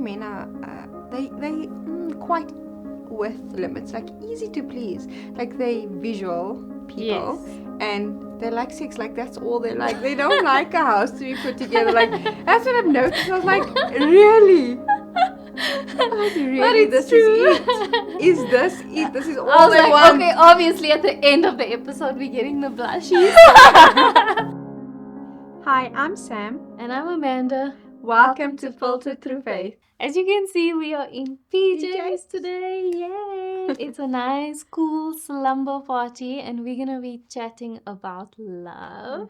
men are they quite with limits, like easy to please, like they visual people. Yes. And they like sex, like that's all they like. They don't like a house to be put together. Like that's what I've noticed. I was like, really? Like, really, it's this true. is it? Is this it? This is all I was they like, want. okay, obviously at the end of the episode we're getting the blushies. Hi, I'm Sam. And I'm Amanda. Welcome to Filtered Through Faith. As you can see, we are in PJs PJs. today. Yay! It's a nice, cool slumber party, and we're gonna be chatting about love.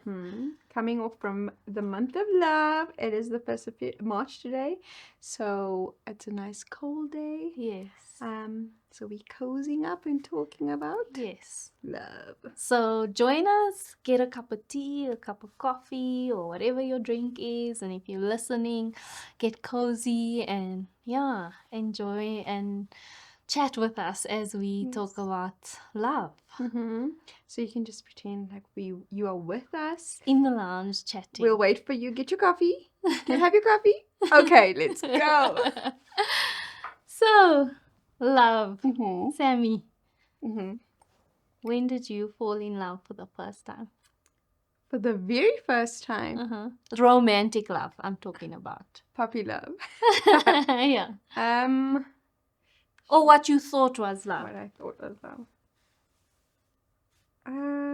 Coming off from the month of love. It is the 1st of March today, so it's a nice cold day. Yes. So we're cozying up and talking about Yes. love. So join us, get a cup of tea, a cup of coffee, or whatever your drink is. And if you're listening, get cozy and enjoy and chat with us as we talk about love. So you can just pretend like you are with us. In the lounge chatting. We'll wait for you. Get your coffee. Can you have your coffee? Okay, let's go. So, love. Sammy, when did you fall in love for the first time? For the very first time. Romantic love, I'm talking about. Puppy love. Yeah. Or what you thought was love. What I thought was love.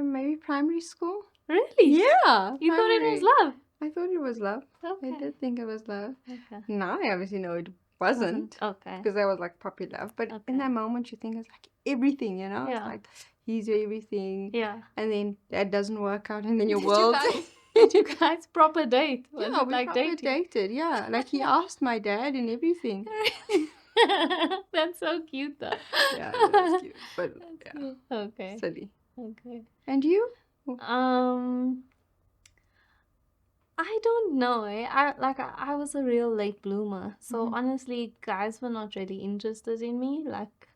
Maybe primary school. Really? Yeah. You thought it was love? I thought it was love. Okay. I did think it was love. Okay. Now I obviously know it wasn't. Okay. Because I was like puppy love. But in that moment you think it's like everything, you know? Yeah. It's like he's your everything. Yeah. And then that doesn't work out and then your world. Did you guys proper date? Was Yeah, it we like proper dating? dated. Yeah. Like he asked my dad and everything. That's so cute though. Yeah, that's cute. But That's cute. Okay. silly. Okay. And you? I don't know. I was a real late bloomer. So honestly, guys were not really interested in me. Like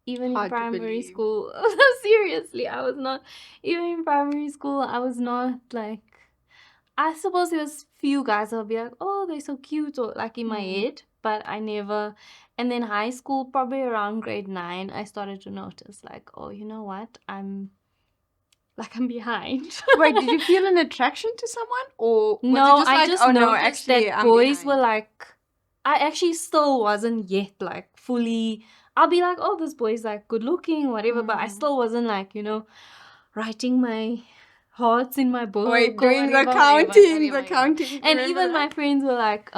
even Hard in to primary believe. school. Seriously, I was not. Even in primary school, I was not like. I suppose there was few guys that would be like, oh, they're so cute, or like in my head, but I never. And then high school, probably around grade 9, I started to notice like, oh, you know what? I'm behind. Wait, did you feel an attraction to someone? Or was No, it just I like, just oh no, noticed actually that I'm boys behind. were like, I actually still wasn't yet like fully. I'll be like, oh, this boy's like good looking, whatever, but I still wasn't like, writing my hearts in my book. Wait, or doing the whatever, counting. And Remember even my that? friends were like,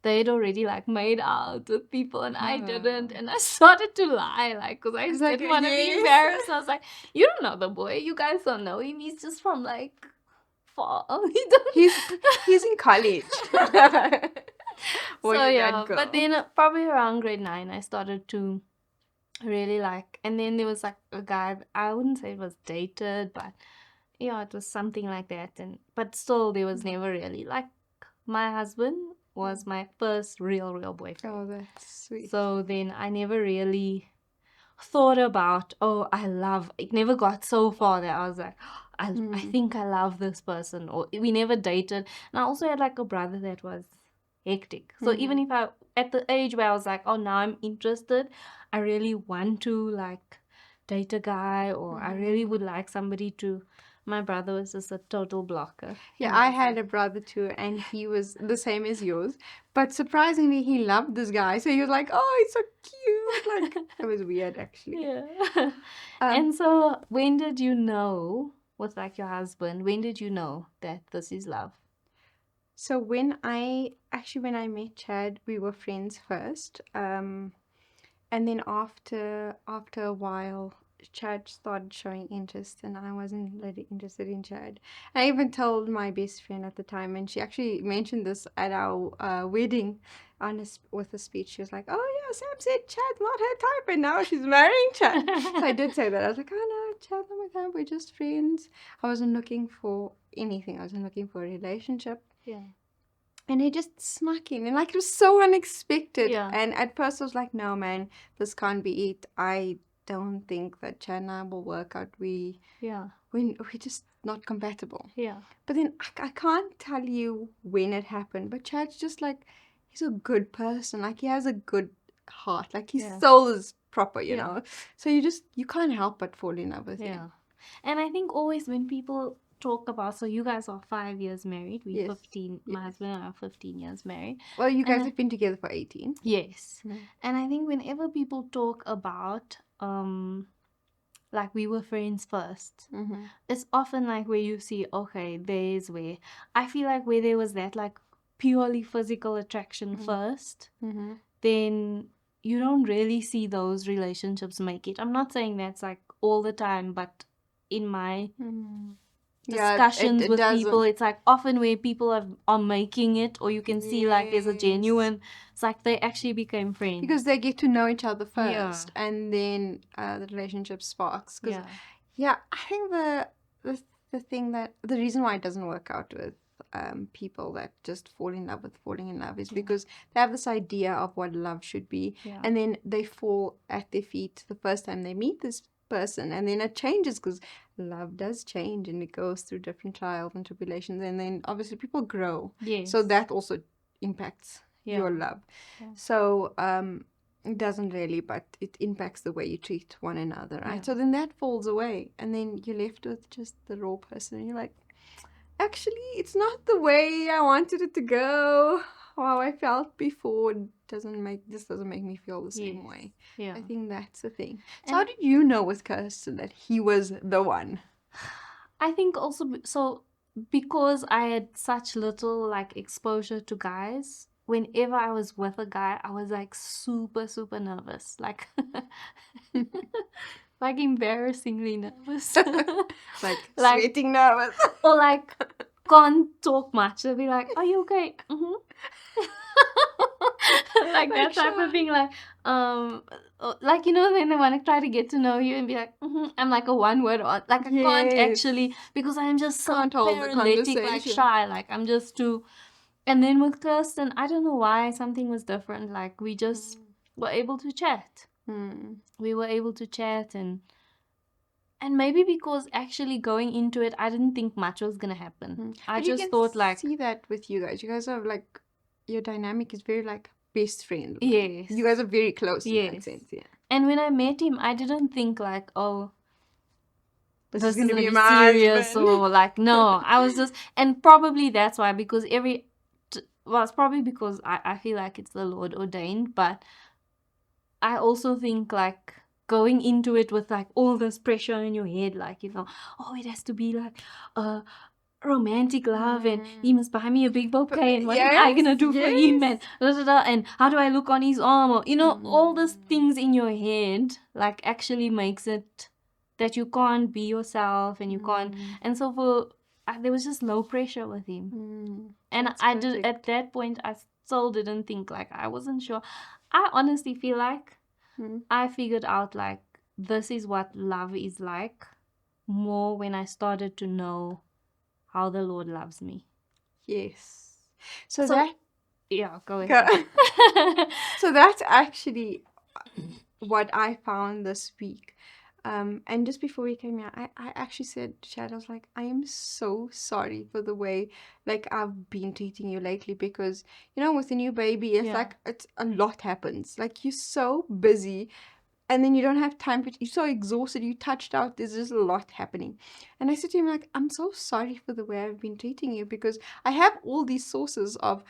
they'd already like made out with people and I didn't, and I started to lie, like, because I just like, didn't want to be yes. embarrassed. I was like, you don't know the boy, you guys don't know him, he's just from like far. He's in college. So yeah, but then probably around grade 9 I started to really like, and then there was like a guy, I wouldn't say it was dated, but yeah, it was something like that, and but still there was never really like, my husband was my first real boyfriend. Oh, that's sweet. So then I never really thought about, it never got so far that I was like, I think I love this person, or we never dated. And I also had like a brother that was hectic. So even if I, at the age where I was like, oh, now I'm interested, I really want to like date a guy, or I really would like somebody to, my brother was just a total blocker. Yeah, I had a brother too, and he was the same as yours. But surprisingly, he loved this guy. So he was like, oh, he's so cute. Like, it was weird, actually. Yeah. And so when did you know, with like your husband, when did you know that this is love? So when I met Chad, we were friends first. And then after a while, Chad started showing interest, and I wasn't really interested in Chad. I even told my best friend at the time, and she actually mentioned this at our wedding with a speech. She was like, oh yeah, Sam said Chad's not her type, and now she's marrying Chad. So I did say that. I was like, oh no, Chad's not my type, we're just friends. I wasn't looking for anything. I wasn't looking for a relationship. Yeah. And he just snuck in, and like it was so unexpected. Yeah. And at first I was like, no man, this can't be it. I don't think that Chad and I will work out. We're just not compatible. Yeah. But then I can't tell you when it happened. But Chad's just like, he's a good person. Like, he has a good heart. Like, his Yeah. soul is proper, you Yeah. know. So you can't help but fall in love with him. Yeah. And I think always when people talk about, so you guys are 5 years married, we Yes, 15, my yes. husband and I are 15 years married. Well, you And guys I- have been together for 18. Yes. Mhm. And I think whenever people talk about, like we were friends first, Mhm. it's often like where you see, okay, there's where, I feel like where there was that like purely physical attraction first, Mhm. then you don't really see those relationships make it. I'm not saying that's like all the time, but in my Yeah, discussions it with doesn't. people, it's like often where people are making it, or you can see like there's a Yes. genuine, it's like they actually became friends. Because they get to know each other Yeah. first, and then the relationship sparks. 'Cause, Yeah. yeah, I think the thing that the reason why it doesn't work out with people that just fall in love with falling in love is because they have this idea of what love should be, Yeah. and then they fall at their feet the first time they meet this person, and then it changes because love does change and it goes through different trials and tribulations, and then obviously people grow. Yes. So that also impacts Yeah. your love. Yeah. So it doesn't really, but it impacts the way you treat one another, right? Yeah. So then that falls away, and then you're left with just the raw person, and you're like, actually, it's not the way I wanted it to go. How I felt before doesn't make me feel the same Yes. way. Yeah. I think that's the thing. So And- how did you know with Kirsten that he was the one? I think also so because I had such little like exposure to guys, whenever I was with a guy, I was like super, super nervous. Like like embarrassingly nervous. Like Like- sweating nervous. Or like can't talk much. They'll be like, "Are you okay?" Mm-hmm. Like that type shy. of thing. Like you know, then they want to try to get to know you and be like, mm-hmm. I'm like a one word or like I can't Yes. actually because I'm just so Can't hold the paralytic, like conversation. shy. Like I'm just too. And then with Kirsten, I don't know why something was different. Like we just were able to chat. We were able to chat and maybe because actually going into it, I didn't think much was gonna happen. I But you just can thought like, see that with you guys. You guys are like, your dynamic is very like best friends. yes. You guys are very close in that Yes. sense, yeah. And when I met him, I didn't think like, oh, this is gonna gonna be my serious husband. or like no. I was just, and probably that's why because it's probably because I feel like it's the Lord ordained, but I also think like going into it with like all this pressure in your head, like you know, oh, it has to be like romantic love and he must buy me a big bouquet and what am I gonna do for him and da, da, da, and how do I look on his arm or you know all these things in your head like actually makes it that you can't be yourself and you can't and so for there was just low pressure with him and That's I did perfect. at that point I still didn't think like I wasn't sure. I honestly feel like I figured out like this is what love is like more when I started to know how the Lord loves me. Yes. So So- that Yeah, go ahead. so that's actually what I found this week. And just before we came here, I actually said to Chad, I was like, I am so sorry for the way like I've been treating you lately because you know with a new baby it's Yeah. like it's a lot happens. Like you're so busy and then you don't have time for you're so exhausted, you touched out, there's just a lot happening. And I said to him, like, I'm so sorry for the way I've been treating you because I have all these sources of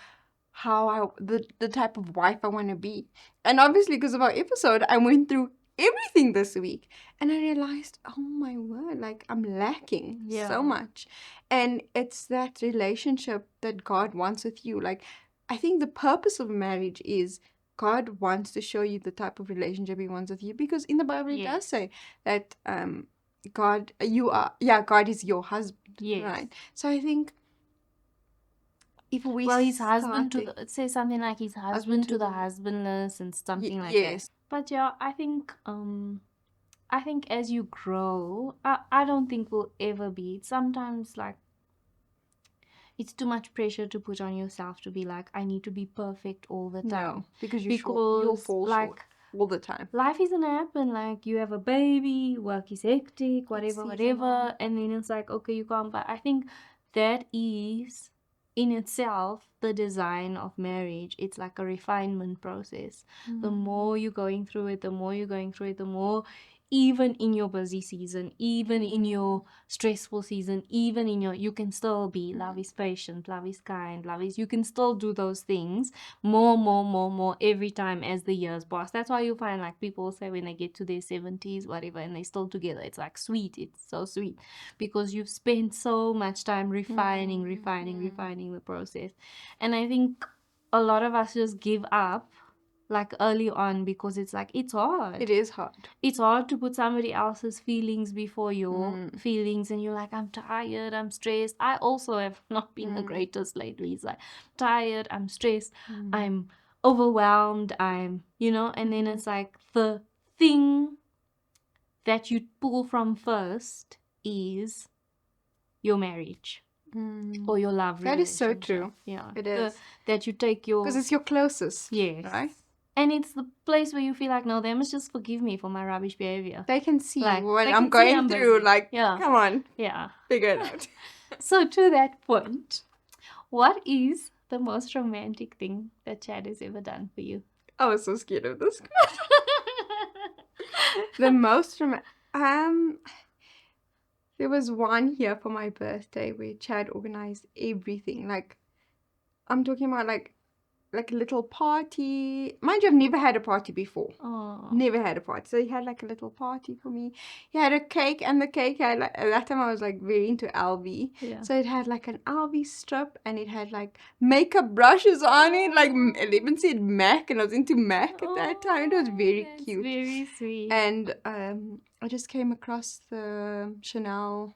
how the type of wife I want to be. And obviously because of our episode, I went through everything this week and I realized, oh my word, like I'm lacking so much. And it's that relationship that God wants with you. Like I think the purpose of marriage is God wants to show you the type of relationship he wants with you because in the Bible it does Yes. say that God is your husband. Yes. Right. So I think if we Well, his husband to starting- the, it says something like his husband to the husbandless and something like yes. that. But yeah, I think as you grow, I don't think we'll ever be. Sometimes like it's too much pressure to put on yourself to be like, I need to be perfect all the time. No, because you'll Because fall like short all the time. life isn't happen like you have a baby, work is hectic, whatever, seasonal. whatever, and then it's like okay, you can't. But I think that is in itself, the design of marriage, it's like a refinement process. The more you're going through it, the more even in your busy season, even in your stressful season, even in your, you can still be, love is patient, love is kind, you can still do those things more every time as the years pass. That's why you find like people say when they get to their 70s, whatever, and they're still together, it's like sweet, it's so sweet, because you've spent so much time refining the process. And I think a lot of us just give up like early on, because it's like, it's hard. It is hard. It's hard to put somebody else's feelings before your feelings, and you're like, I'm tired, I'm stressed. I also have not been the greatest lately. It's like, tired, I'm stressed, I'm overwhelmed, I'm, and then it's like the thing that you pull from first is your marriage or your love That is so relationship. true. Yeah, It is. that you take your, Because it's your closest. yes, Right? and it's the place where you feel like, no, they must just forgive me for my rubbish behavior. They can see Like, what they I'm can see going I'm through. busy. Like, Yeah. come on, Yeah. figure it out. So to that point, what is the most romantic thing that Chad has ever done for you? I was so scared of this question. The most there was one year for my birthday where Chad organized everything. Like, I'm talking about like a little party. Mind you, I've never had a party before. Oh. Never had a party. So he had like a little party for me. He had a cake, and the cake had like, at that time I was like very into Alvi. Yeah. So it had like an Alvi strip, and it had like makeup brushes on it. Like, it even said MAC, and I was into MAC at that time. It was very That's cute. very sweet. And I just came across the Chanel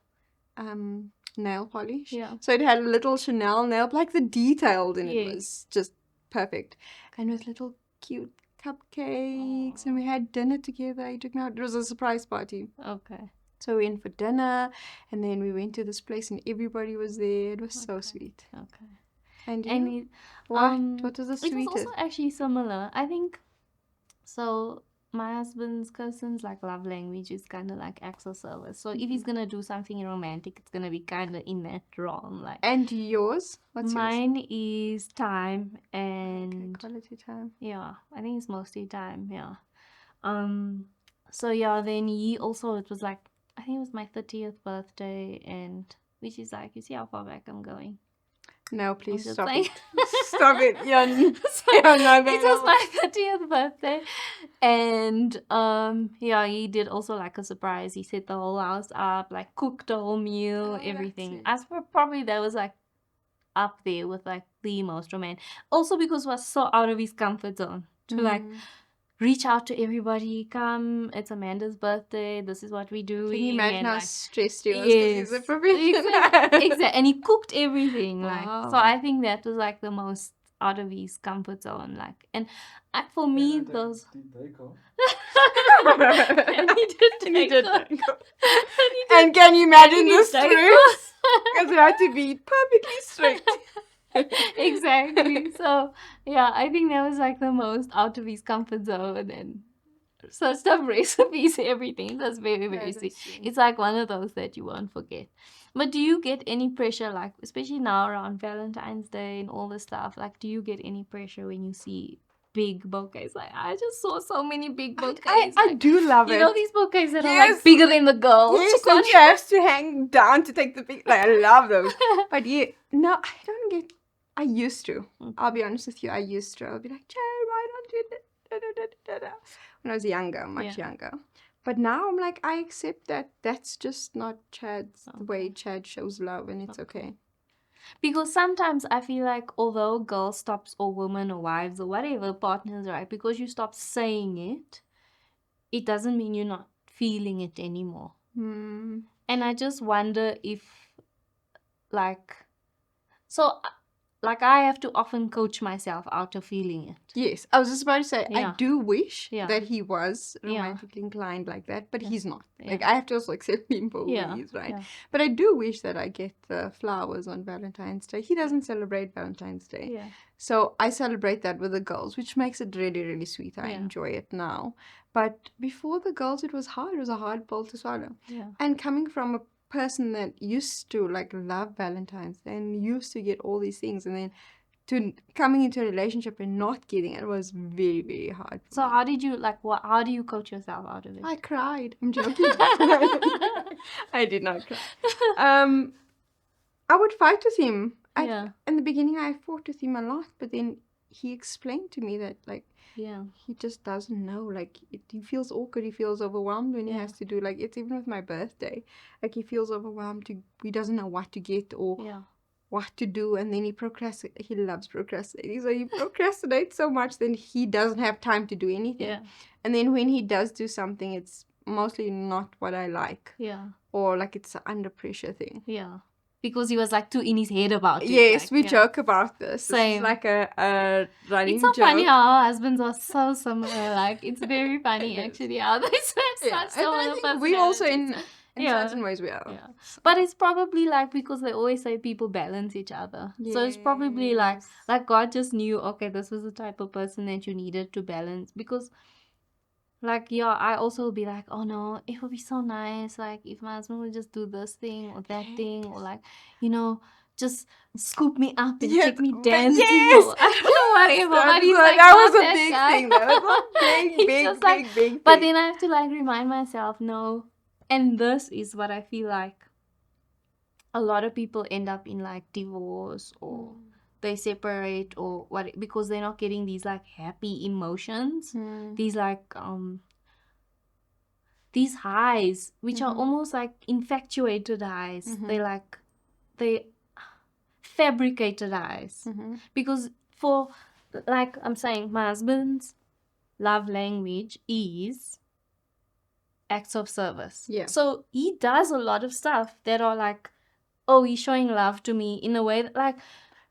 nail polish. Yeah. So it had a little Chanel nail, like the detailed in it Yes. was just perfect. And with little cute cupcakes, and we had dinner together. He took me out. It was a surprise party. Okay. So we went for dinner, and then we went to this place, and everybody was there. It was so sweet. Okay. And you? And it, What was the it sweetest? was also actually similar. I think, so my husband's cousin's like love language is kind of like acts of service. So if he's gonna do something romantic, it's gonna be kind of in that realm. Like, And yours? What's yours? mine is time and Okay, quality time. yeah, I think it's mostly time. Yeah. So yeah, then he also, it was like, I think it was my 30th birthday, and which is like, you see how far back I'm going. No, please just stop saying. it. Stop it. You're So, not it was my 30th birthday, and yeah, he did also like a surprise. He set the whole house up, like cooked the whole meal, that's everything. sweet. As for probably that was like up there with like the most romantic. Also because it was so out of his comfort zone to like reach out to everybody. Come, it's Amanda's birthday. This is what we do. Can you imagine how like, stressed he was because he's a professional? Exactly. And he cooked everything. Like, so Wow. I think that was like the most out of his comfort zone. Like, and for me, those. Did they go? And he did take off. And can you imagine he the did take stress? Because it had to be perfectly straight. Exactly. So yeah, I think that was like the most out of his comfort zone, and so stuff, recipes, everything. That's very, very sweet. It's like one of those that you won't forget. But do you get any pressure, like especially now around Valentine's Day and all this stuff? Like, do you get any pressure when you see big bouquets? Like, I just saw so many big bouquets. I do love it. You know these bouquets that are Yes. like bigger than the girls. Yes, and she has to hang down to take the pic. Like, I love those. But yeah, no, I don't get. I used to. I'll be honest with you. I used to. I'll be like, Chad, why don't you? When I was younger, much younger. But now I'm like, I accept that. That's just not Chad's the way Chad shows love, and it's okay. Because sometimes I feel like, although girls stops, or women or wives or whatever, partners, right? Because you stop saying it, it doesn't mean you're not feeling it anymore. And I just wonder if, like, so, like, I have to often coach myself out of feeling it. Yes, I was just about to say, Yeah. I do wish Yeah. that he was Yeah. romantically inclined like that, but Yeah. he's not. Yeah. Like, I have to also accept him for who Yeah. he is, right? Yeah. But I do wish that I get the flowers on Valentine's Day. He doesn't celebrate Valentine's Day. Yeah. So I celebrate that with the girls, which makes it really, really sweet. I Yeah. enjoy it now. But before the girls, it was hard. It was a hard pill to swallow. Yeah. And coming from person that used to like love Valentine's and used to get all these things, and then to coming into a relationship and not getting it was very, very hard for So me. how did you how do you coach yourself out of it? I cried. I'm joking. I did not cry. I would fight with him. Yeah. In the beginning, I fought with him a lot, but then he explained to me that like Yeah. he just doesn't know. Like he feels awkward. He feels overwhelmed when he Yeah. has to do like it's even with my birthday. Like he feels overwhelmed. He doesn't know what to get or Yeah. what to do, and then he procrastinates. He loves procrastinating, so he procrastinates so much then he doesn't have time to do anything. Yeah. And then when he does do something, it's mostly not what I like. Yeah. Or like it's an under pressure thing. Yeah. Because he was like too in his head about it. Yes, like, we yeah. joke about this. This Same. is like a running It's so joke. funny how our husbands are so similar. Like it's very funny It is. actually how they switch Yeah, such and similar I think we also personalities. in Yeah. certain ways we are. Yeah. But it's probably like because they always say people balance each other. So it's probably like Yes. God just knew, okay, this was the type of person that you needed to balance. Because like, yeah, I also will be like, oh no, it would be so nice, like if my husband would just do this thing or that thing, or like, you know, just scoop me up and Yeah, take me but dancing, yes, or I don't know, whatever. But he's like, that not was a that big guy. thing. That was a big, He's big, just big, like, big but thing. then I have to like remind myself, no. And this is what I feel like a lot of people end up in like divorce or they separate or what, because they're not getting these like happy emotions, these like these highs, which are almost like infatuated highs. They like they fabricated highs. Because for like I'm saying, my husband's love language is acts of service. Yeah. So he does a lot of stuff that are like, oh, he's showing love to me in a way that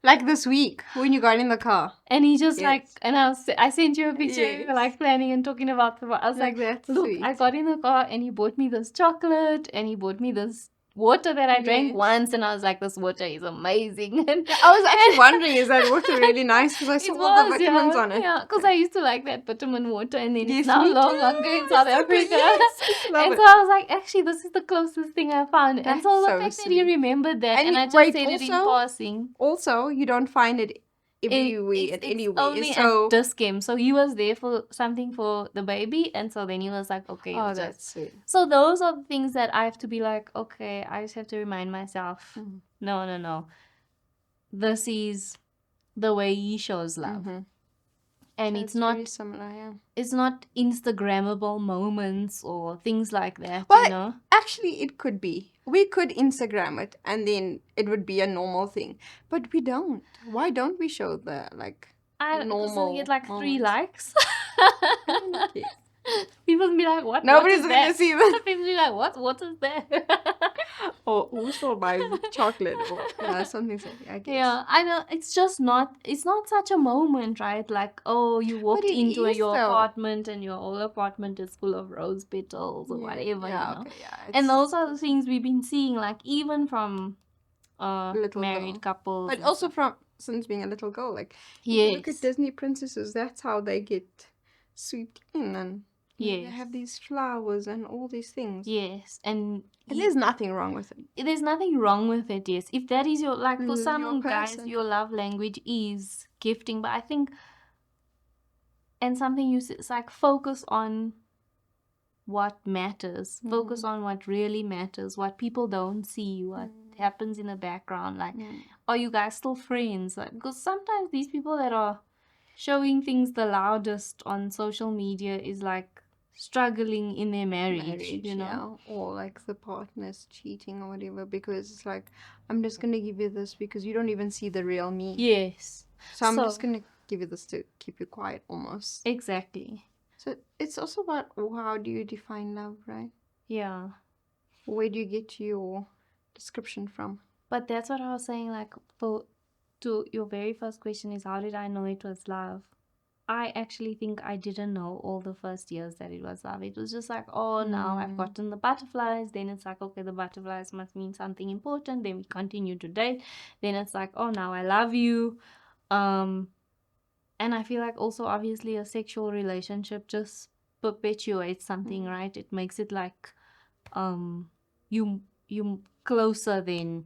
like this week when you got in the car. And he just Yes. like, and I sent you a picture, Yes. like planning and talking about the, I was like, that's look, sweet. I got in the car and he bought me this chocolate and he bought me this water that I drank Yes. once, and I was like, this water is amazing. And I was actually wondering, is that water really nice? Because I saw it all the was, vitamins yeah, on it. yeah, because I used to like that vitamin water, and then Yes, it's now me no too. longer in South Africa. Yes, love And it. so I was like, actually, this is the closest thing I found. And so That's the so fact that he sweet. remembered that, And and I just wait, said it in also- passing. Also, you don't find it everywhere and It's anywhere. only So at Discam. So he was there for something for the baby, and so then he was like, okay. oh, just- that's sweet. So those are the things that I have to be like, okay, I just have to remind myself, no. This is the way he shows love. And So it's not very similar, yeah. it's not Instagrammable moments or things like that, Well, you know? actually, it could be. We could Instagram it, and then it would be a normal thing. But we don't. Why don't we show the like Because normal? we get like 3 moments? likes. Yes. People be like, what? Nobody's what is gonna that? see that. People be like, what is that? Or who still buys chocolate or something like that, I guess. Yeah, I know. It's just not. It's not such a moment, right? Like, oh, you walked it into is, your though. apartment and your whole apartment is full of rose petals or whatever, Yeah, you know. okay, yeah. And those are the things we've been seeing, like even from Little married girl. couples. But and also stuff. from since being a little girl, like if you look at Yes. Disney princesses, that's how they get swept in, and they Yes. have these flowers and all these things. Yes, and There's nothing wrong with it. there's nothing wrong with it. Yes, if that is your like, for Your some guys, person. your love language is gifting, but I think, and something you it's like focus on what matters, focus on what really matters, what people don't see, what happens in the background. Like, are you guys still friends? Like, because sometimes these people that are showing things the loudest on social media is like struggling in their marriage, you know? Yeah. Or like the partner's cheating or whatever, because it's like, I'm just gonna give you this because you don't even see the real me. Yes. So I'm just gonna give you this to keep you quiet almost. Exactly. So it's also about how do you define love, right? Yeah. Where do you get your description from? But that's what I was saying, like, to your very first question is, how did I know it was love? I actually think I didn't know all the first years that it was love. It was just like, oh, now I've gotten the butterflies. Then it's like, okay, the butterflies must mean something important. Then we continue to date. Then it's like, oh, now I love you. And I feel like also obviously a sexual relationship just perpetuates something, right? It makes it like you closer then.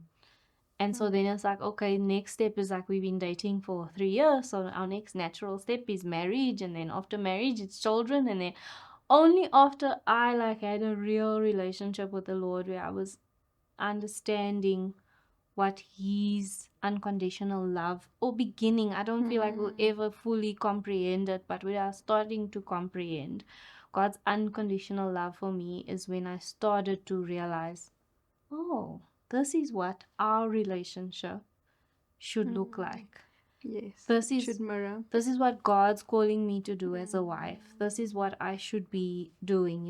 And so then it's like, okay, next step is like we've been dating for 3 years. So our next natural step is marriage. And then after marriage, it's children. And then only after I like had a real relationship with the Lord where I was understanding what his unconditional love or beginning. I don't feel like we'll ever fully comprehend it, but we are starting to comprehend God's unconditional love for me is when I started to realize, oh, this is what our relationship should look like. Yes. This it is should mirror. this is what God's calling me to do as a wife. This is what I should be doing,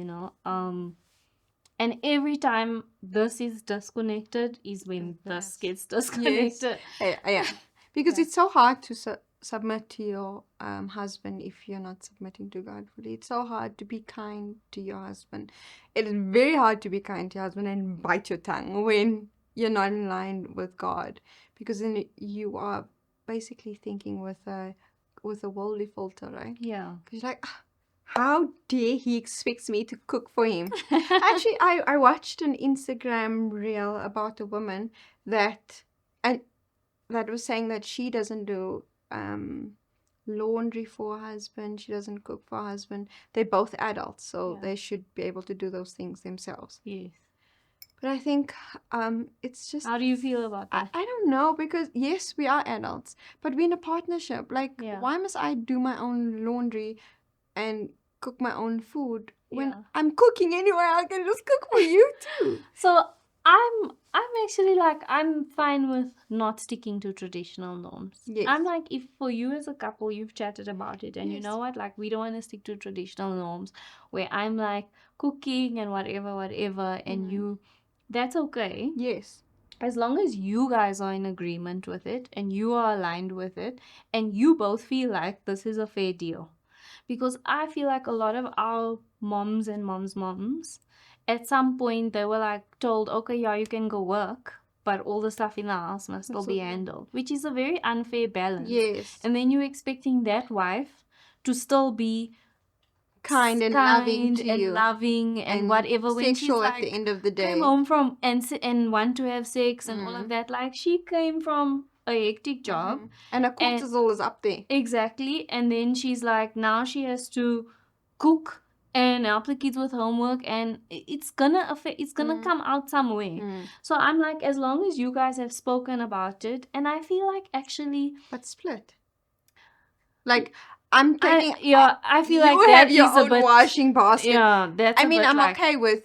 and every time this is disconnected is when this gets disconnected. Yeah. Because it's so hard to submit to your husband if you're not submitting to God fully. It's so hard to be kind to your husband. It is very hard to be kind to your husband and bite your tongue when you're not in line with God, because then you are basically thinking with a worldly filter, right? Yeah. Because you're like, how dare he expects me to cook for him? Actually, I watched an Instagram reel about a woman that was saying that she doesn't do laundry for her husband. She doesn't cook for her husband. They're both adults, so they should be able to do those things themselves. Yes. But I think it's just... How do you feel about that? I don't know, because yes, we are adults, but we're in a partnership. Like, why must I do my own laundry and cook my own food when I'm cooking anyway? I can just cook for you too. So I'm actually like, I'm fine with not sticking to traditional norms. Yes. I'm like, if for you as a couple you've chatted about it and you know what, like we don't want to stick to traditional norms where I'm like cooking and whatever and you, that's okay. Yes. As long as you guys are in agreement with it and you are aligned with it and you both feel like this is a fair deal. Because I feel like a lot of our moms and moms, at some point they were like told, okay, yeah, you can go work, but all the stuff in the house must still be handled, which is a very unfair balance. Yes. And then you're expecting that wife to still be kind and loving to you, loving and whatever, when she's like, at the end of the day, came home from and want to have sex and all of that. Like, she came from a hectic job and her cortisol is up there. Exactly. And then she's like, now she has to cook and help the kids with homework, and it's gonna affect, it's gonna come out somewhere. So I'm like, as long as you guys have spoken about it, and I feel like actually, but split. Like, I'm taking. I feel like you that have your is a own bit, washing basket. Yeah, that's. I mean, I'm like, okay with.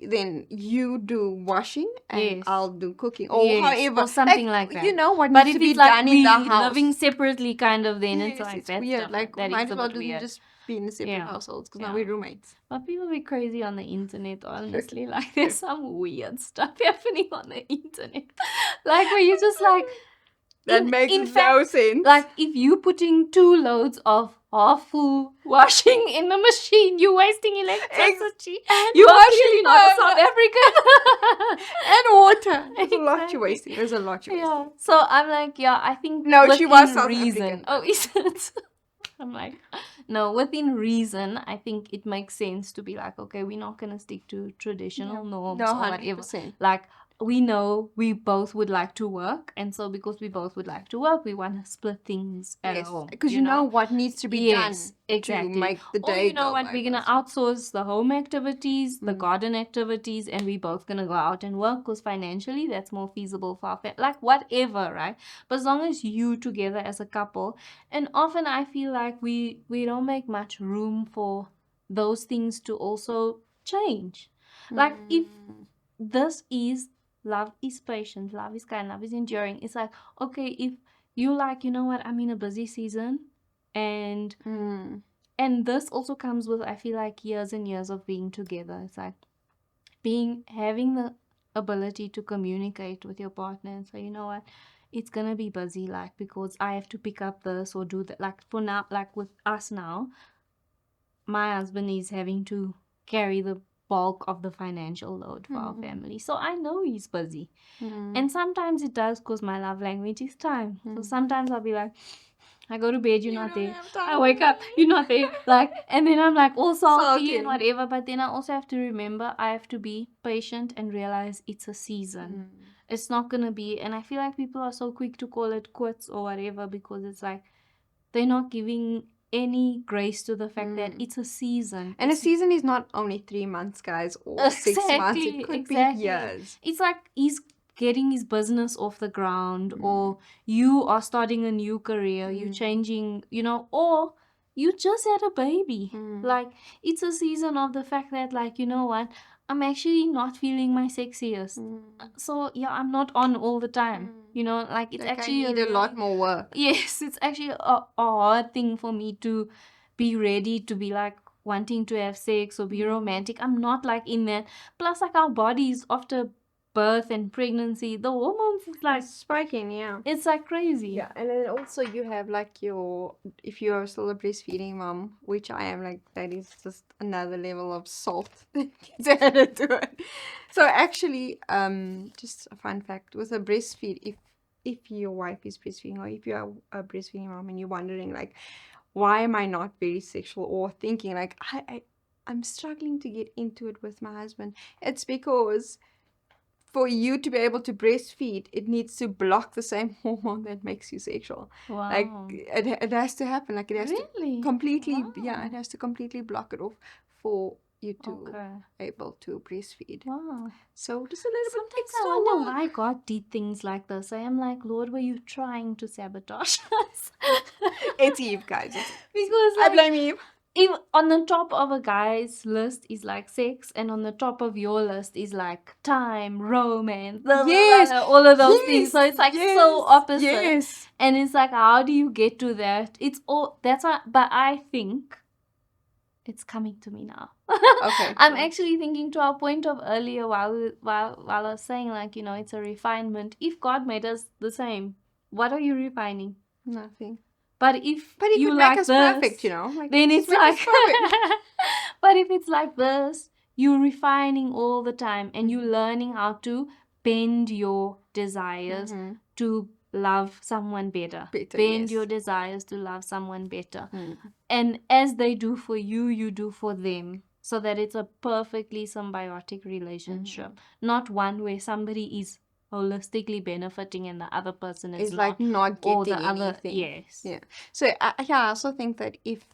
Then you do washing and I'll do cooking, or however, or something like that. You know what but needs if to be it's like done in the house. living separately, kind of, then it's like, that's weird. Like, that might is as a well bit weird. just be in separate households, because now we're roommates. But people be crazy on the internet, honestly. Like, there's some weird stuff happening on the internet. Like, where you just like, that makes no sense. Like, if you putting 2 loads of half full washing in the machine, you're wasting electricity. You're actually not a South African. And water. There's a lot you're wasting. There's a lot you're wasting. So I'm like, I think no, she was South reason. African. Oh, is it? I'm like, no, within reason, I think it makes sense to be like, okay, we're not gonna stick to traditional norms or whatever. Like, we know we both would like to work, and so because we both would like to work, we want to split things at home. Because you know what needs to be done exactly. to make the day or you know what, we're gonna outsource the home activities, the garden activities, and we both gonna go out and work because financially that's more feasible for our like whatever, right? But as long as you together as a couple, and often I feel like we don't make much room for those things to also change. Like, if this is love is patient, love is kind, love is enduring. It's like, okay, if you like, you know what, I'm in a busy season, and this also comes with, I feel like, years and years of being together. It's like having the ability to communicate with your partner and say, you know what, it's gonna be busy, like, because I have to pick up this or do that. Like, for now, like with us now, my husband is having to carry the bulk of the financial load for our family. So I know he's busy. And sometimes it does, because my love language is time. So sometimes I'll be like, I go to bed, you're You not don't there. have time I for wake up, me. you're not there. Like, and then I'm like all salty Salty. and whatever. But then I also have to remember I have to be patient and realize it's a season. It's not gonna be. And I feel like people are so quick to call it quits or whatever because it's like they're not giving any grace to the fact that it's a season. And a It's season is not only 3 months, guys, or 6 months. It could be years. It's like he's getting his business off the ground, or you are starting a new career, you changing, or you just had a baby. Like, it's a season of the fact that, like, you know what? I'm actually not feeling my sexiest. So, yeah, I'm not on all the time. Like, it's Like, actually I need a lot more work. Yes, it's actually a hard thing for me to be ready to be like wanting to have sex or be romantic. I'm not like in that. Plus, like our bodies after birth and pregnancy, the hormones is like Spiking, yeah. it's like crazy. Yeah, and then also you have like if you're still a breastfeeding mom, which I am, like that is just another level of salt that gets added to it. So actually, just a fun fact with a breastfeed, if your wife is breastfeeding or if you're a breastfeeding mom and you're wondering like, why am I not very sexual, or thinking like I'm struggling to get into it with my husband, it's because for you to be able to breastfeed, it needs to block the same hormone that makes you sexual. Wow. Like it has to happen. Like it has to completely, Wow. it has to completely block it off for you to Okay. able to breastfeed. Wow. So just a little Sometimes bit extra I wonder work. why God did things like this. I am like, Lord, were you trying to sabotage us? It's Eve, guys. Because I like, blame Eve. if on the top of a guy's list is like sex, and on the top of your list is like time, romance, Yes, all of those things. So it's like so opposite. Yes. And it's like, how do you get to that? It's all that's why. But I think it's coming to me now. Okay. I'm actually thinking to our point of earlier while I was saying like it's a refinement. If God made us the same, what are you refining? Nothing. But if But he you could like make us this, perfect, Like, then just it's make like us perfect. but if it's like this, you're refining all the time and you're learning how to bend your desires to love someone better. Bend your desires to love someone better. And as they do for you, you do for them. So that it's a perfectly symbiotic relationship. Not one where somebody is holistically benefiting and the other person is like not or the getting other anything. yes. Yeah. So I also think that if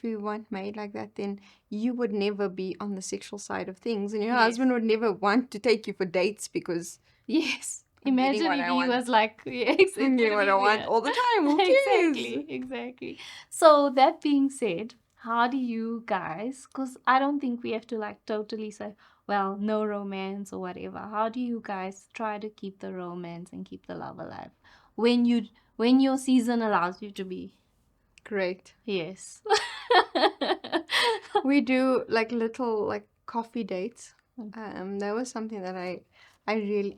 we weren't made like that, then you would never be on the sexual side of things, and your husband would never want to take you for dates because Yes. I'm getting Imagine what if I he want. was like, yes, it's I'm getting gonna what be I want weird. all the time. Who cares? Exactly. So that being said, how do you guys, because I don't think we have to like totally say, well, no romance or whatever. How do you guys try to keep the romance and keep the love alive when your season allows you to be? Great. Yes. We do like little like coffee dates. That was something that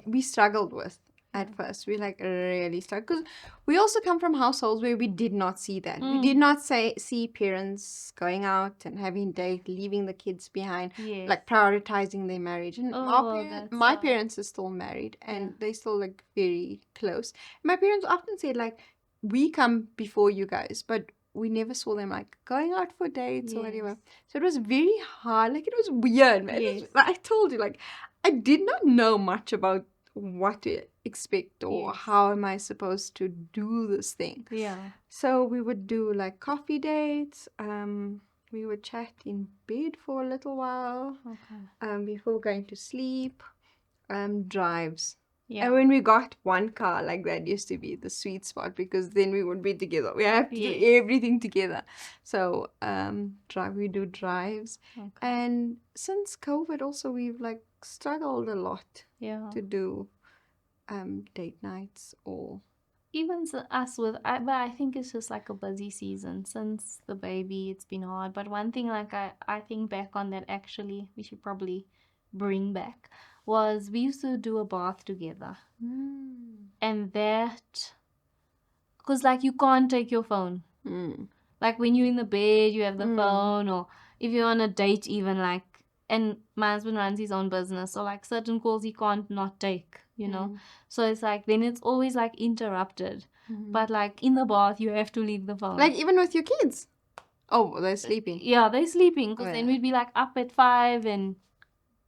we struggled with at first. We like really struggled because we also come from households where we did not see that. We did not see parents going out and having dates, leaving the kids behind, Yes. like prioritizing their marriage. And my parents are still married and they still like very close. My parents often said like, we come before you guys, but we never saw them like going out for dates or whatever. So it was very hard. Like it was weird, man. I told you, like I did not know much about what to expect or how am I supposed to do this thing. Yeah. So we would do like coffee dates. We would chat in bed for a little while. Okay. Before going to sleep. Drives. Yeah. And when we got one car, like that used to be the sweet spot because then we would be together. We have to do everything together. So we do drives. Okay. And since COVID also we've like struggled a lot to do date nights or even us with but I think it's just like a busy season since the baby. It's been hard. But one thing like I think back on that actually we should probably bring back was we used to do a bath together. And that because like you can't take your phone. Like when you're in the bed you have the phone, or if you're on a date even, like, and my husband runs his own business, so like certain calls he can't not take. So it's like then it's always like interrupted. But like in the bath, you have to leave the phone. Like even with your kids. Oh, they're sleeping. Yeah, they're sleeping because Oh, then yeah. we'd be like up at 5 and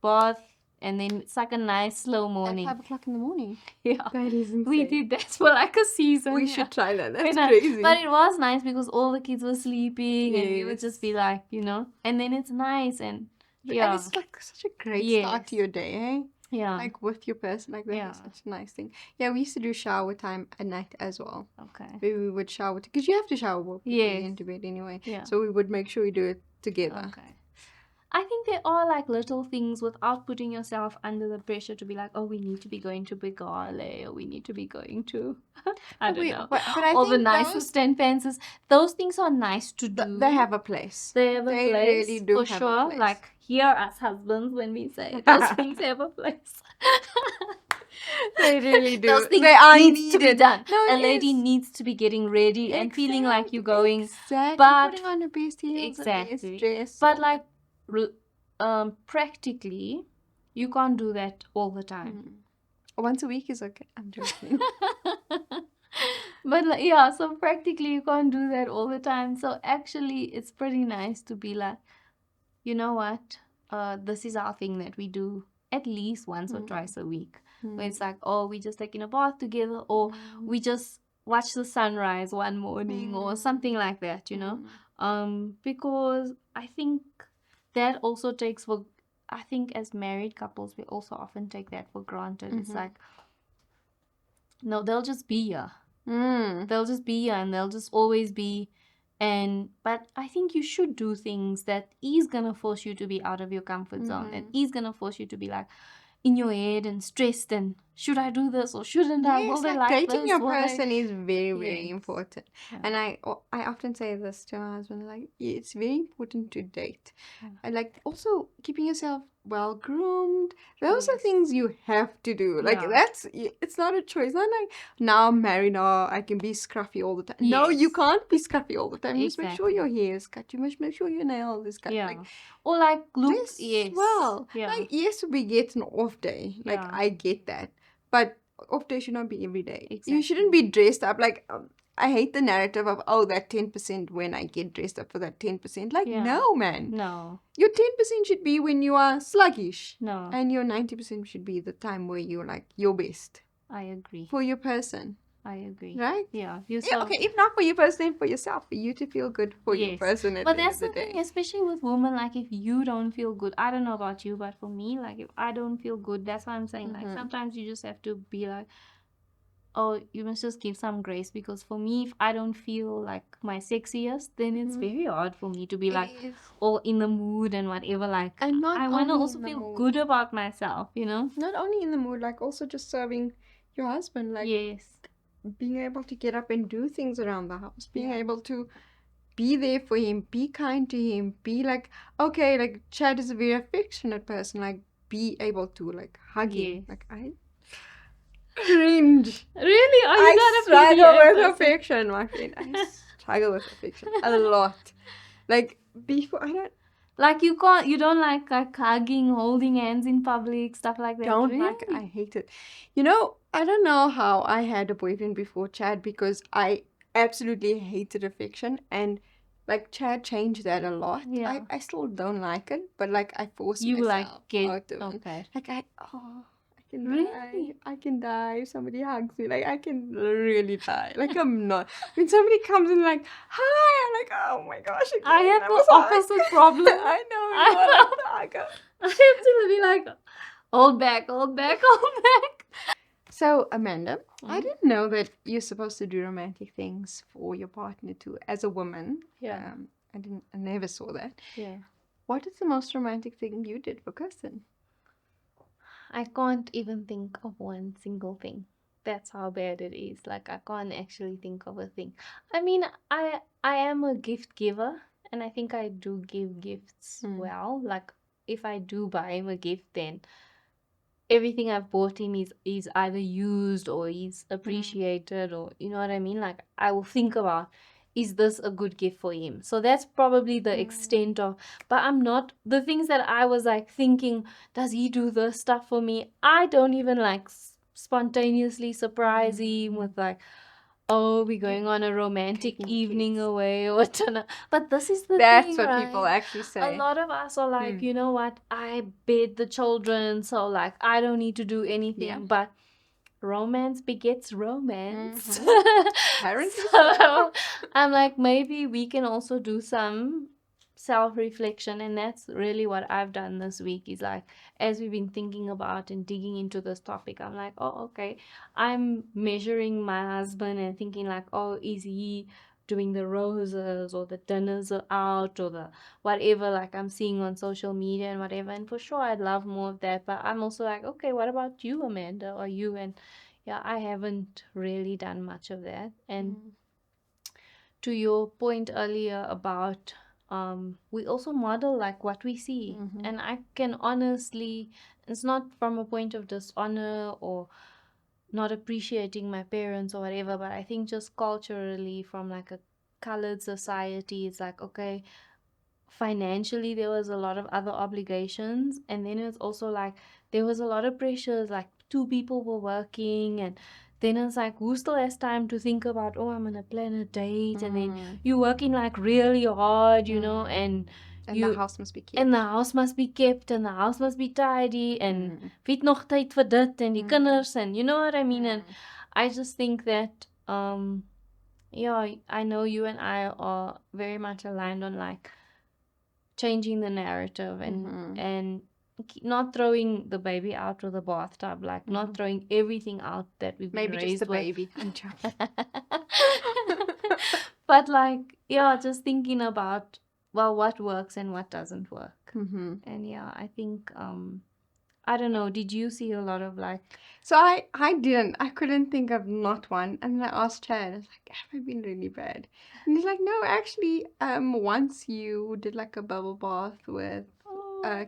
bath, and then it's like a nice slow At morning. 5 o'clock in the morning. Yeah, That is insane. we did that for like a season. We yeah. should try that. That's When I- crazy. But it was nice because all the kids were sleeping and we would Yes. just be like, you know, and then it's nice and And yeah, it's like such a great Yes. start to your day, eh? yeah, Like with your person, like that Yeah. is such a nice thing. Yeah, we used to do shower time at night as well. okay, We would shower because you have to shower before you Yes. get into bed anyway. yeah, So we would make sure we do it together. okay. I think there are like little things without putting yourself under the pressure to be like, oh, we need to be going to Bigale or we need to be going to, I don't know, But I all the think nicest and fanciest. Those things are nice to do. they have a place. They have a They place, really do for have a sure. place. Like, hear us husbands when we say those things have a place. They really do. Those things They are needs to be needed. done. No, a it lady is. needs to be getting ready and feeling like you're going. Exactly. but- Putting on a best heels, Exactly. a best dress. But like, practically, you can't do that all the time. Once a week is okay. I'm joking. But like, yeah, so practically you can't do that all the time. So actually, it's pretty nice to be like, you know what? This is our thing that we do at least once or twice a week. Where it's like, oh, we just taking a bath together, or we just watch the sunrise one morning, or something like that, you know. Because I think that also takes for. I think as married couples, we also often take that for granted. It's like, no, they'll just be here. They'll just be here and they'll just always be. But I think you should do things that is gonna force you to be out of your comfort zone, and is gonna force you to be like in your head and stressed and should I do this or shouldn't I? Will Yes, they like like dating this? your Will they- person is very, very Yes. important. Yeah. And I often say this to my husband, like it's very important to date. Yeah. And like also keeping yourself well groomed. Those are Yes. things you have to do. Like Yeah. it's not a choice. Not like now I'm married, now I can be scruffy all the time. No, you Yes. can't be scruffy all the time. You must make sure Exactly. your hair is cut. You must make sure your nail is cut. Yeah. Like Or like look, dress yes. well. Yeah. Like yes, we get an off day. Like Yeah. I get that, but off day should not be every day. You Exactly. shouldn't be dressed up like. I hate the narrative of that 10% when I get dressed up for that 10%. Like Yeah. no, man. No. Your 10% should be when you are sluggish, No. and your 90% should be the time where you're like your best I agree. for your person, I agree. right? Yeah. Yeah, Yourself. okay. If not for your person, then for yourself, for you to feel good for your Yes. person at But the end that's of the the thing, day. especially with women, like if you don't feel good, I don't know about you, but for me, like if I don't feel good, that's why I'm saying like sometimes you just have to be like, oh, you must just give some grace, because for me, if I don't feel like my sexiest, then it's very hard for me to be like It is. all in the mood and whatever. Like And not I want to only also in the feel mood. good about myself, you know? Not only in the mood, like also just serving your husband, like Yes. being able to get up and do things around the house, being Yeah. able to be there for him, be kind to him, be like, okay, like Chad is a very affectionate person, like be able to like hug him. Yes. Like I cringe. Really? Are you I not a struggle PDA with person? affection, my friend. I struggle with affection a lot. Like before, I Like you don't like hugging, holding hands in public, stuff like that. don't really? like it. I hate it. You know, I don't know how I had a boyfriend before Chad, because I absolutely hated affection, and like Chad changed that a lot. Yeah. I still don't like it, but like I force You like myself get out of it. okay. Like I can die. Really? I can die if somebody hugs me. Like I can really die. Like I'm not. When somebody comes in like, hi, I'm like, oh my gosh, again, I have the was hugged. opposite problem. I know, I you are know. like the hugger. I have to be like, hold back, hold back, hold back. So, Amanda, I Mhm. didn't know that you're supposed to do romantic things for your partner too. As a woman, Yeah. I never saw that. Yeah. What is the most romantic thing you did for Kirsten? I can't even think of one single thing. That's how bad it is. Like I can't actually think of a thing. I mean, I am a gift giver, and I think I do give gifts well. Like if I do buy him a gift, then everything I've bought him is either used or is appreciated, or you know what I mean? Like I will think about, is this a good gift for him? So that's probably the extent of, but I'm not, the things that I was like thinking, does he do this stuff for me? I don't even like spontaneously surprise him with like, oh, we're going on a romantic Taking evening kids. away or whatever. But this is the That's thing, what right? people actually A say. lot of us are like, you know what? I bed the children, so like I don't need to do anything. Yeah. But romance begets romance. Apparently So I'm like, maybe we can also do some self-reflection, and that's really what I've done this week. Is like, as we've been thinking about and digging into this topic, I'm like, oh, okay, I'm measuring my husband and thinking like, oh, is he doing the roses or the dinners are out or the whatever, like I'm seeing on social media and whatever. And for sure I'd love more of that, but I'm also like, okay, what about you, Amanda, or you? And yeah, I haven't really done much of that. And to your point earlier about we also model like what we see. And I can honestly, it's not from a point of dishonor or not appreciating my parents or whatever, but I think just culturally from like a colored society, it's like, okay, financially there was a lot of other obligations, and then it's also like there was a lot of pressures, like two people were working, and then it's like who still has time to think about, oh, I'm gonna plan a date, and then you're working like really hard, you know, and the house must be kept. and the house must be kept, and the house must be tidy, and weet nog tyd vir dit en die kinders, and you know what I mean. And I just think that yeah, I know you and I are very much aligned on like changing the narrative and not throwing the baby out of the bathtub, like not throwing everything out that we've been Maybe raised just the with. baby. I'm joking. But like, yeah, just thinking about, well, what works and what doesn't work. And yeah, I think I don't know, did you see a lot of like... So I didn't. I couldn't think of not one. And then I asked Chad, I was like, have I been really bad? And he's like, no, actually, once you did like a bubble bath with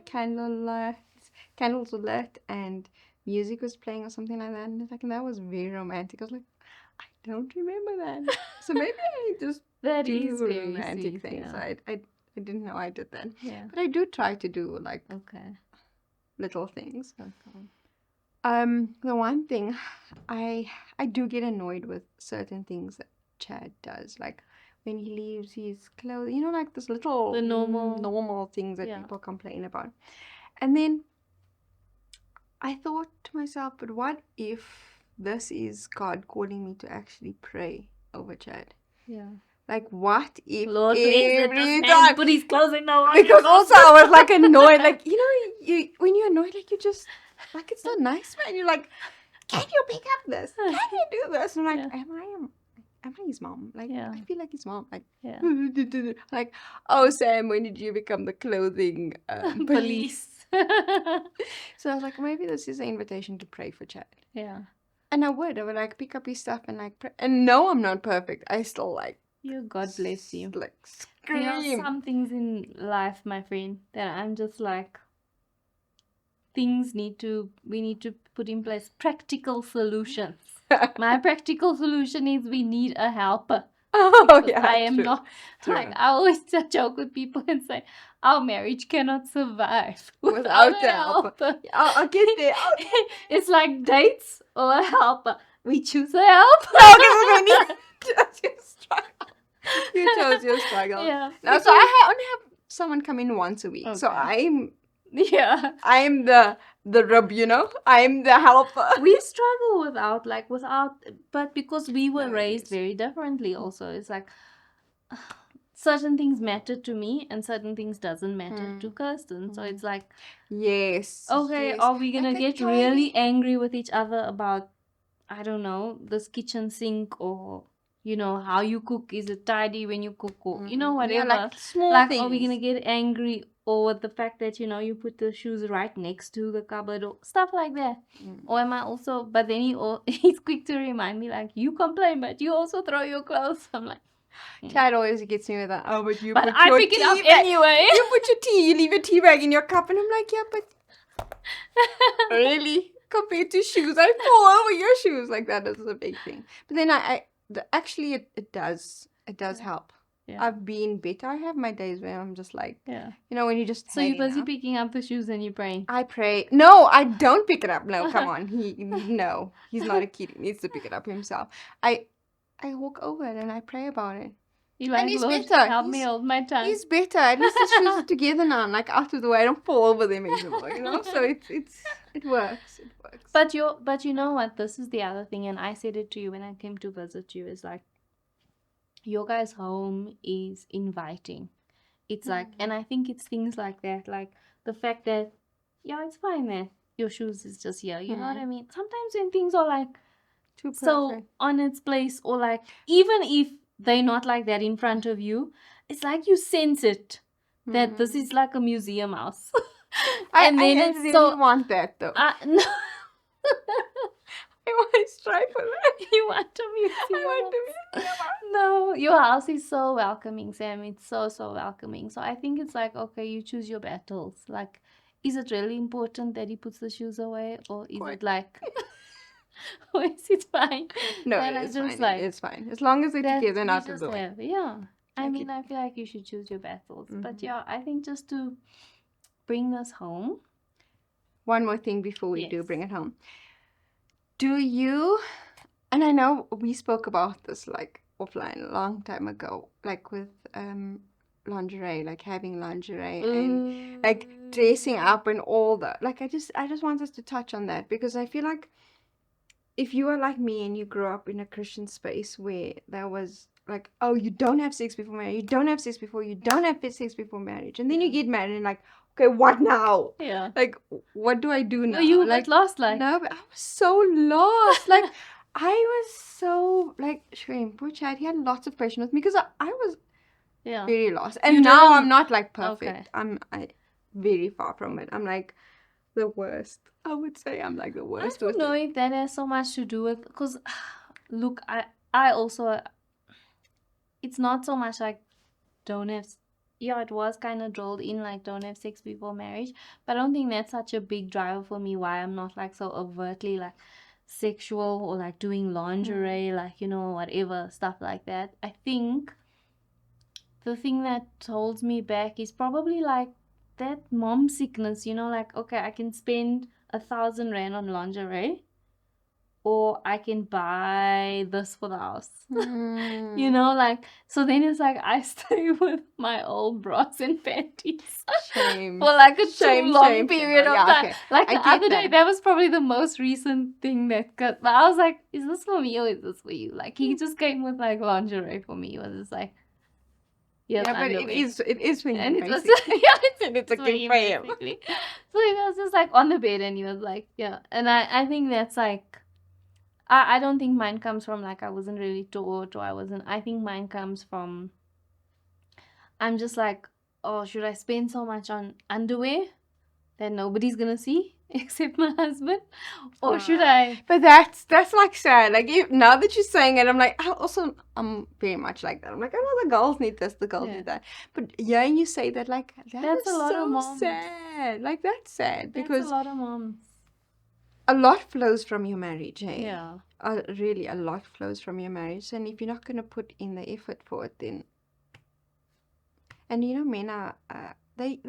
candles were lit and music was playing or something like that. And he's like, and that was very romantic. I was like, I don't remember that. So maybe I just That do is very romantic sweet, things. yeah. I didn't know I did that. Yeah. But I do try to do like Okay. little things. Okay. The one thing I do get annoyed with certain things that Chad does, like when he leaves his clothes, you know, like this little The normal things that people complain about. And then I thought to myself, but what if this is God calling me to actually pray over Chad? Yeah. Like, what if Lord, every time put his clothes in the water? Because also I was like annoyed, like, you know, you when you're annoyed, like you just like it's so nice, man. You're like, can you pick up this? Can you do this? And I'm like, am I his mom? Like, I feel like his mom. Like, like, oh Sam, when did you become the clothing police? So I was like, maybe this is an invitation to pray for Chad. Yeah. And I would like pick up his stuff and like pray. And no, I'm not perfect. I still like. You, God bless you. Like scream. You know, some things in life, my friend, that I'm just like, we need to put in place practical solutions. My practical solution is we need a helper. Oh yeah, I am not like, I always joke with people and say our marriage cannot survive without a helper. I'll get there. It's like dates or a helper. We choose a helper. No, because you struggle. You chose your struggle. Yeah. No, so I only have someone come in once a week. Okay. So I'm the rub, you know. I'm the helper. We struggle without, but because we were raised very differently. Also, it's like certain things matter to me and certain things doesn't matter to Kirsten. So it's like, yes. Okay, yes. are we gonna get really angry with each other about, I don't know, this kitchen sink, or you know, how you cook? Is it tidy when you cook, or you know, whatever? Yeah, like small things. Are we gonna get angry over the fact that, you know, you put the shoes right next to the cupboard or stuff like that? Or am I also? But then he's quick to remind me, like, you complain, but you also throw your clothes. I'm like, Chad always gets me with that. Oh, but you. But put I your pick it up bag. anyway. You put your tea. You leave your tea bag in your cup, and I'm like, yeah, but really. Compared to shoes, I fall over your shoes. Like that is a big thing. But then actually it does help. Yeah. I've been better. I have my days where I'm just like, you know, when you just. So you're busy picking up the shoes and you're praying. I pray. No, I don't pick it up. No, come on. He's not a kid. He needs to pick it up himself. I I walk over it and I pray about it. You like, he's Lord, better. help me hold my tongue. He's better. At least the shoes are together now. I'm like out of the way. I don't fall over them anymore. You know. So it works. It works. But you know what? This is the other thing, and I said it to you when I came to visit you. Is like, your guys' home is inviting. It's like, and I think it's things like that, like the fact that, yeah, it's fine that your shoes is just here. You know what I mean? Sometimes when things are like Too so perfect. on its place, or like even if they're not like that in front of you, it's like you sense it that this is like a museum house. And then I really want that though. No. I want to strive for that. You want a museum? I want a museum. No, your house is so welcoming, Sam. It's so welcoming. So I think it's like, okay, you choose your battles. Like, is it really important that he puts the shoes away, or is it like, or is it fine? No, it's fine. Like, it's fine as long as they're together and out of the way. Yeah, I mean, I feel like you should choose your battles. But yeah, I think just to bring this home. One more thing before we do bring it home. Do you, and I know we spoke about this like offline a long time ago, like with lingerie, like having lingerie and like dressing up and all that. Like I just want us to touch on that, because I feel like if you are like me and you grew up in a Christian space where there was like, oh, you don't have sex before marriage, you don't have sex before, you don't have sex before marriage, and then you get married and like, okay, what now? Yeah. Like, what do I do now? You were like lost, like. No, but I was so lost. Like, I was so like, Shreem, poor Chad, he had lots of questions with me because I was very lost. And now I'm not like perfect. Okay. I'm very far from it. I'm like the worst. I would say I'm like the worst. I don't know if that has so much to do with, because look, I also, it's not so much like don't have, it was kind of drilled in like don't have sex before marriage, but I don't think that's such a big driver for me why I'm not like so overtly like sexual or like doing lingerie, like, you know, whatever stuff like that. I think the thing that holds me back is probably like that mom sickness, you know, like, okay, I can spend 1,000 rand on lingerie, or I can buy this for the house. You know, like, so then it's like I stay with my old bras and panties for like a too long period of time. Okay. Like the other day, that was probably the most recent thing that got, but I was like, is this for me or is this for you? Like, he just came with like lingerie for me. It was just like, yes, but underwear. it is for you, and it's a gift for him. So he was just like on the bed and he was like, yeah. And I think that's like, I don't think mine comes from like I wasn't really taught, or I think mine comes from, I'm just like, oh, should I spend so much on underwear that nobody's gonna see except my husband, or should I? But that's like sad. Like, now that you're saying it, I'm like, I'm very much like that. I'm like, oh, the girls need this, the girls need that. But yeah, and you say that, like, that's a lot of moms. Sad. Like, that's sad, because a lot of moms. A lot flows from your marriage, hey? Yeah. Really, a lot flows from your marriage. And if you're not going to put in the effort for it, then... And, you know, men are... they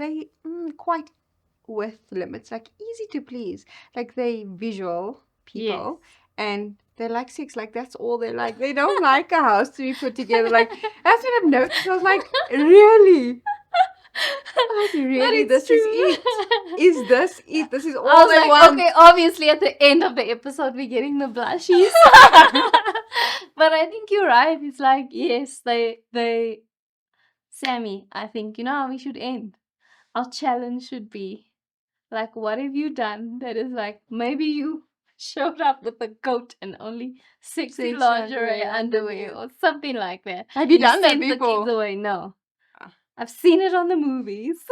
quite with limits. Like, easy to please. Like, they visual people. Yes. And they like sex. Like, that's all they like. They don't like a house to be put together. Like, that's what I've noticed. I was like, really? Like, really, this is it? Is this it? This is all they want? Okay, obviously at the end of the episode we're getting the blushies. But I think you're right. It's like, yes, they Sammy, I think, you know how we should end? Our challenge should be, like, what have you done that is like, maybe you showed up with a coat and only sexy lingerie underwear or something like that. Have you done that before? The kids away. No. I've seen it on the movies.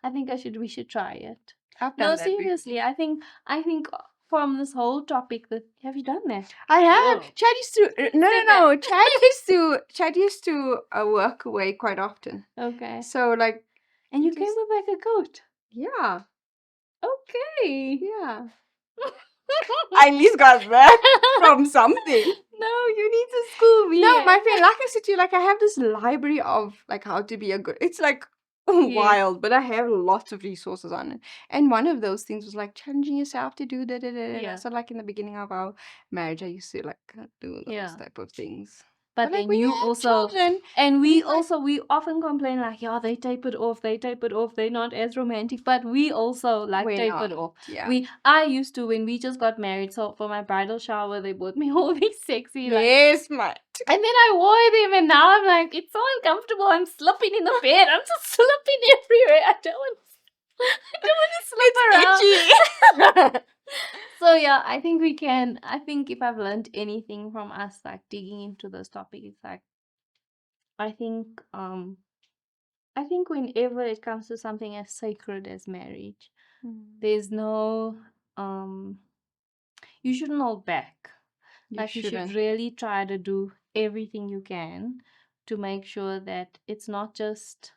I think we should try it. No, seriously, before. I think from this whole topic, that have you done that? I have. Whoa. Chad used to no. Chad used to work away quite often. Okay. So like, and you came with like a coat. Yeah. Okay. Yeah. I at least got that from something. No, you need to school me. No, my friend, like I said to you, like I have this library of like how to be a good. It's like wild, but I have lots of resources on it. And one of those things was like challenging yourself to do da da da da. Yeah. So like in the beginning of our marriage, I used to like do those Yeah. type of things. But like then when you have also, children, and we then, like- also, we often complain like, yeah, they tape it off, they're not as romantic. But we also like We're tape not, it off. yeah. I used to, when we just got married, so for my bridal shower, they bought me all these sexy, like, Yes, mate. and then I wore them, and now I'm like, it's so uncomfortable. I'm slipping in the bed. I'm just slipping everywhere. I don't want to slip around. Itchy. So yeah, I think if I've learned anything from us, like digging into this topic, it's like, I think whenever it comes to something as sacred as marriage, there's no you shouldn't hold back. You should really try to do everything you can to make sure that it's not just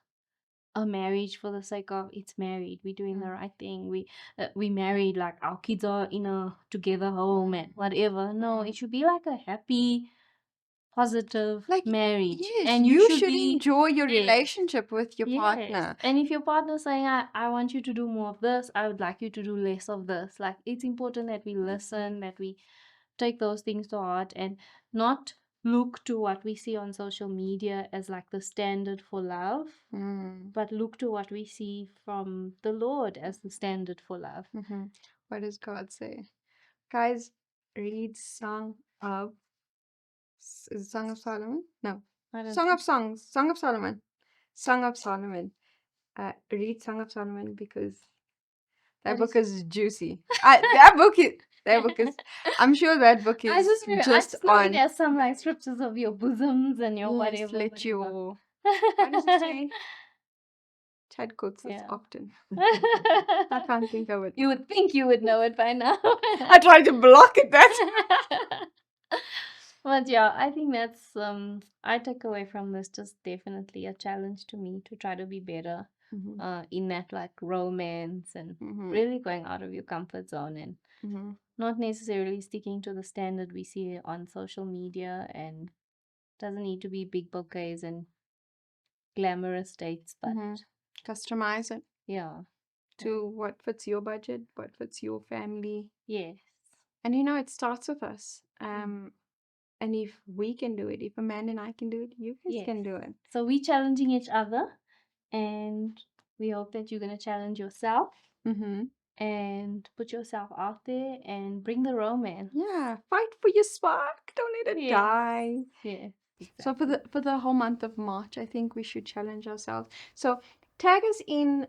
a marriage for the sake of it's married, we're doing the right thing, we married, like our kids are in a together home and whatever. No, it should be like a happy, positive marriage. Yes, and you should enjoy your relationship with your Yes. partner. And if your partner's saying, I want you to do more of this, I would like you to do less of this, like it's important that we listen, that we take those things to heart, and not look to what we see on social media as like the standard for love, but look to what we see from the Lord as the standard for love. What does God say? Guys, read Song of... Is it Song of Solomon? No. Song of Songs. Song of Solomon. Song of Solomon. Read Song of Solomon because that book is juicy. That book is... I'm sure that book is just on... There's some like scriptures of your bosoms and your Yes, whatever. let your... What does it say? Chad quotes this often. I can't think of it. You would think you would know it by now. I tried to block it. But yeah, I think that's I took away from this just definitely a challenge to me to try to be better in that like romance and really going out of your comfort zone and not necessarily sticking to the standard we see on social media, and doesn't need to be big bouquets and glamorous dates, but customize it. Yeah. To what fits your budget, what fits your family. Yes. And it starts with us. And if we can do it, if a man and I can do it, you guys can do it. So we're challenging each other, and we hope that you're going to challenge yourself and put yourself out there and bring the romance. Yeah, fight for your spark. Don't let it die. Yeah. Exactly. So for the whole month of March, I think we should challenge ourselves. So tag us in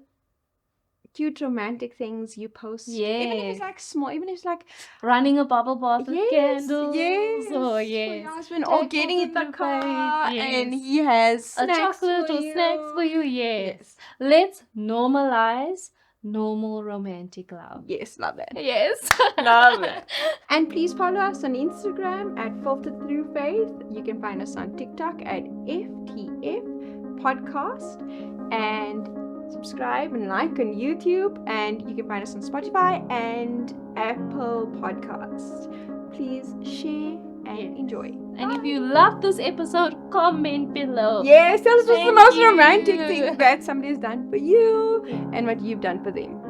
cute romantic things you post. Even if it's like small, even if it's like running a bubble bath with candles. Yes. For your husband, or getting in the car and he has a chocolate or snacks for you. Yes. Let's normalize normal romantic love. Yes, love that. Yes. Love it. And please follow us on Instagram at Filtered Through Faith. You can find us on TikTok at FTF Podcast, and subscribe and like on YouTube, and you can find us on Spotify and Apple Podcasts. Please share and enjoy. And if you love this episode, comment below. Yes, tell us what's the most romantic thing that somebody's done for you and what you've done for them.